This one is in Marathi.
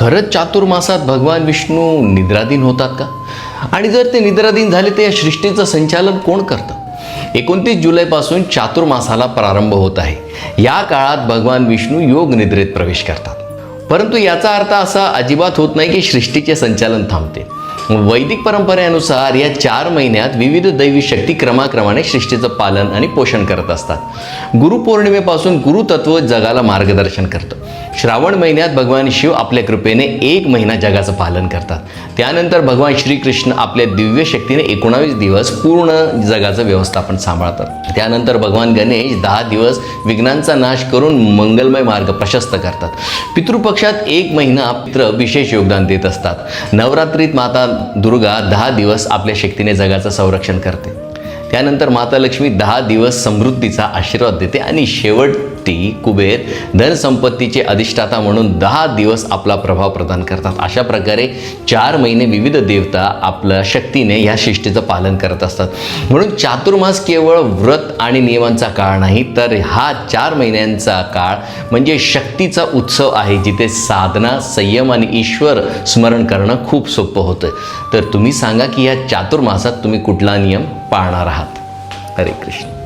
खरंच चातुर्मासात भगवान विष्णू निद्राधीन होतात का? आणि जर ते निद्राधीन झाले तर या सृष्टीचं संचालन कोण करतं? 29 जुलैपासून चातुर्मासाला प्रारंभ होत आहे. या काळात भगवान विष्णू योग निद्रेत प्रवेश करतात. परंतु याचा अर्थ असा अजिबात होत नाही की सृष्टीचे संचालन थांबते. वैदिक परंपरेनुसार या 4 महिन्यात विविध दैवी शक्ती क्रमाक्रमाने सृष्टीचं पालन आणि पोषण करत असतात. गुरुपौर्णिमेपासून गुरुतत्व जगाला मार्गदर्शन करतं. श्रावण महिन्यात भगवान शिव आपल्या कृपेने 1 महिना जगाचं पालन करतात. त्यानंतर भगवान श्रीकृष्ण आपल्या दिव्य शक्तीने 19 दिवस पूर्ण जगाचं व्यवस्थापन सांभाळतात. त्यानंतर भगवान गणेश 10 दिवस विघ्नांचा नाश करून मंगलमय मार्ग प्रशस्त करतात. पितृपक्षात 1 महिना पितृ विशेष योगदान देत असतात. नवरात्रीत माता दुर्गा 10 दिवस आपल्या शक्तीने जगाचं संरक्षण करते. त्यानंतर माता लक्ष्मी 10 दिवस समृद्धीचा आशीर्वाद देते आणि शेवटी कुबेर धनसंपत्तीचे अधिष्ठाता म्हणून 10 दिवस आपला प्रभाव प्रदान करतात. अशा प्रकारे 4 महिने विविध देवता आपल्या शक्तीने या सृष्टीचं पालन करत असतात. म्हणून चातुर्मास केवळ व्रत आणि नियमांचा काळ नाही, तर हा 4 महिन्यांचा काळ म्हणजे शक्तीचा उत्सव आहे, जिथे साधना, संयम आणि ईश्वर स्मरण करणं खूप सोपं होतं. तर तुम्ही सांगा की या चातुर्मासात तुम्ही कुठला नियम पाळणार आहात? हरे कृष्ण.